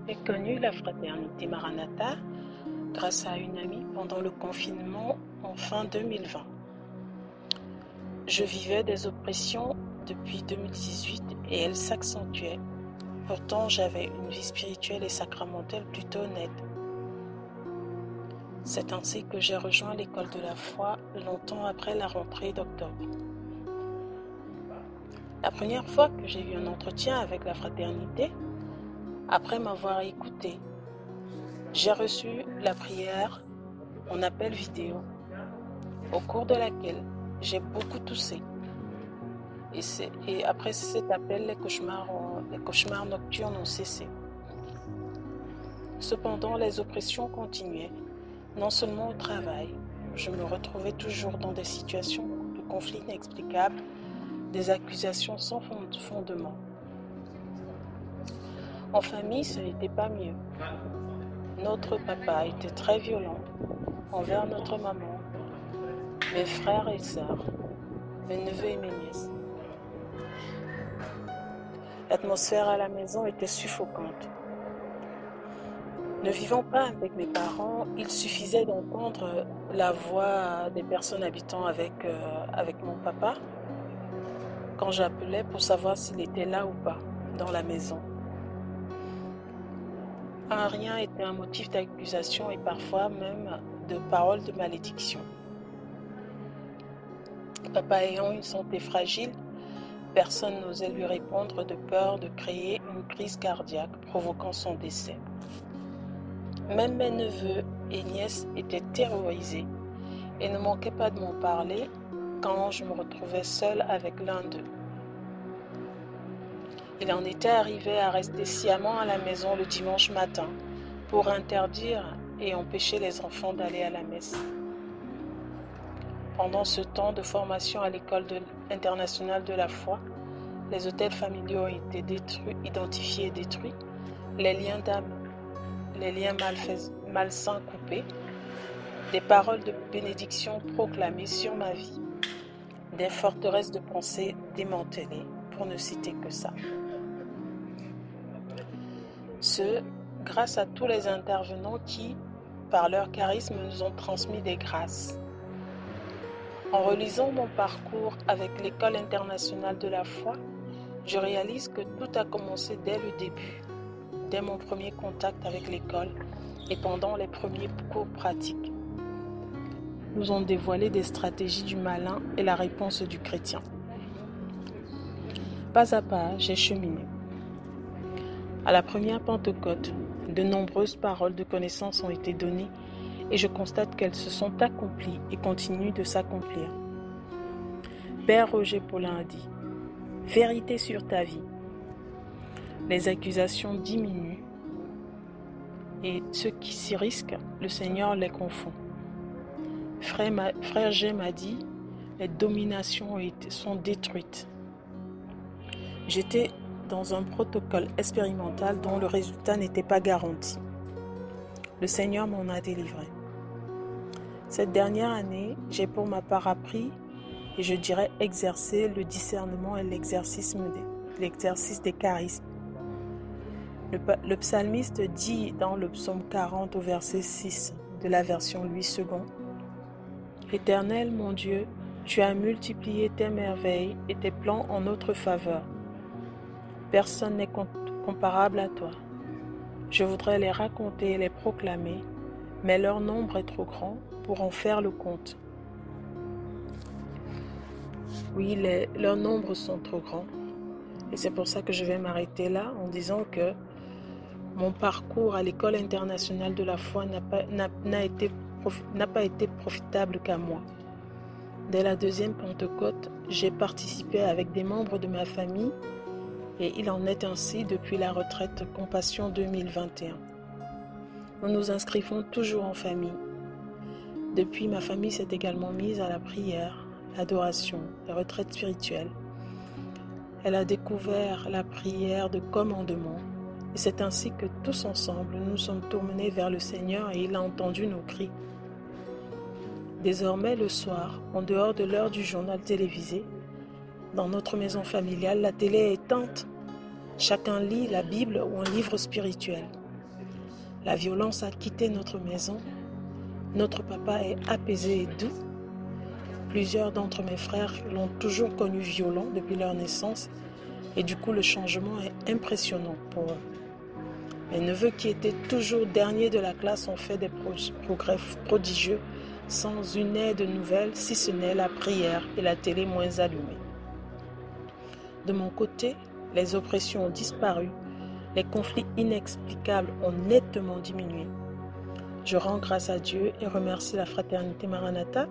J'ai connu la fraternité Maranatha grâce à une amie pendant le confinement en fin 2020. Je vivais des oppressions depuis 2018 et elles s'accentuaient. Pourtant, j'avais une vie spirituelle et sacramentelle plutôt nette. C'est ainsi que j'ai rejoint l'école de la foi longtemps après la rentrée d'octobre. La première fois que j'ai eu un entretien avec la fraternité, après m'avoir écouté, j'ai reçu la prière en appel vidéo, au cours de laquelle j'ai beaucoup toussé. Et après cet appel, les cauchemars nocturnes ont cessé. Cependant, les oppressions continuaient, non seulement au travail. Je me retrouvais toujours dans des situations de conflits inexplicables, des accusations sans fondement. En famille, ce n'était pas mieux. Notre papa était très violent envers notre maman, mes frères et sœurs, mes neveux et mes nièces. L'atmosphère à la maison était suffocante. Ne vivant pas avec mes parents, il suffisait d'entendre la voix des personnes habitant avec mon papa quand j'appelais pour savoir s'il était là ou pas dans la maison. Un rien était un motif d'accusation et parfois même de paroles de malédiction. Papa ayant une santé fragile, personne n'osait lui répondre de peur de créer une crise cardiaque provoquant son décès. Même mes neveux et nièces étaient terrorisés et ne manquaient pas de m'en parler quand je me retrouvais seule avec l'un d'eux. Il en était arrivé à rester sciemment à la maison le dimanche matin pour interdire et empêcher les enfants d'aller à la messe. Pendant ce temps de formation à l'école internationale de la foi, les hôtels familiaux ont été identifiés et détruits, les liens d'âme, les liens malsains coupés, des paroles de bénédiction proclamées sur ma vie, des forteresses de pensée démantelées, pour ne citer que ça. Ce, grâce à tous les intervenants qui, par leur charisme, nous ont transmis des grâces. En relisant mon parcours avec l'école internationale de la foi, je réalise que tout a commencé dès le début, dès mon premier contact avec l'école et pendant les premiers cours pratiques. Nous ont dévoilé des stratégies du malin et la réponse du chrétien. Pas à pas, j'ai cheminé. À la première Pentecôte, de nombreuses paroles de connaissance ont été données et je constate qu'elles se sont accomplies et continuent de s'accomplir. Père Roger Paulin a dit « Vérité sur ta vie ». Les accusations diminuent et ceux qui s'y risquent, le Seigneur les confond. Frère G m'a dit « Les dominations sont détruites ». J'étais dans un protocole expérimental dont le résultat n'était pas garanti. Le Seigneur m'en a délivré. Cette dernière année, j'ai pour ma part appris et je dirais exercer le discernement et l'exercice des charismes. Le psalmiste dit dans le psaume 40 au verset 6 de la version Louis II « Éternel mon Dieu, tu as multiplié tes merveilles et tes plans en notre faveur. Personne n'est comparable à toi. Je voudrais les raconter et les proclamer, mais leur nombre est trop grand pour en faire le compte. » Oui, leurs nombres sont trop grands. Et c'est pour ça que je vais m'arrêter là en disant que mon parcours à l'école internationale de la foi n'a pas été profitable qu'à moi. Dès la deuxième Pentecôte, j'ai participé avec des membres de ma famille et il en est ainsi depuis la retraite Compassion 2021. Nous nous inscrivons toujours en famille. Depuis, ma famille s'est également mise à la prière, l'adoration, la retraite spirituelle. Elle a découvert la prière de commandement et c'est ainsi que tous ensemble, nous sommes tournés vers le Seigneur et il a entendu nos cris. Désormais, le soir, en dehors de l'heure du journal télévisé, dans notre maison familiale, la télé est éteinte. Chacun lit la Bible ou un livre spirituel. La violence a quitté notre maison. Notre papa est apaisé et doux. Plusieurs d'entre mes frères l'ont toujours connu violent depuis leur naissance et du coup le changement est impressionnant pour eux. Mes neveux qui étaient toujours derniers de la classe ont fait des progrès prodigieux sans une aide nouvelle si ce n'est la prière et la télé moins allumée. De mon côté, les oppressions ont disparu, les conflits inexplicables ont nettement diminué. Je rends grâce à Dieu et remercie la fraternité Maranatha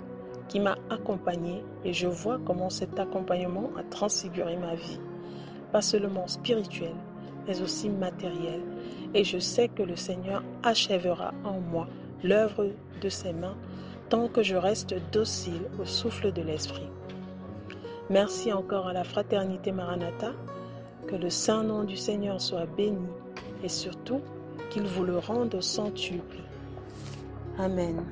qui m'a accompagné et je vois comment cet accompagnement a transfiguré ma vie, pas seulement spirituelle, mais aussi matérielle. Et je sais que le Seigneur achèvera en moi l'œuvre de ses mains tant que je reste docile au souffle de l'Esprit. Merci encore à la fraternité Maranatha, que le saint nom du Seigneur soit béni et surtout qu'il vous le rende au centuple. Amen.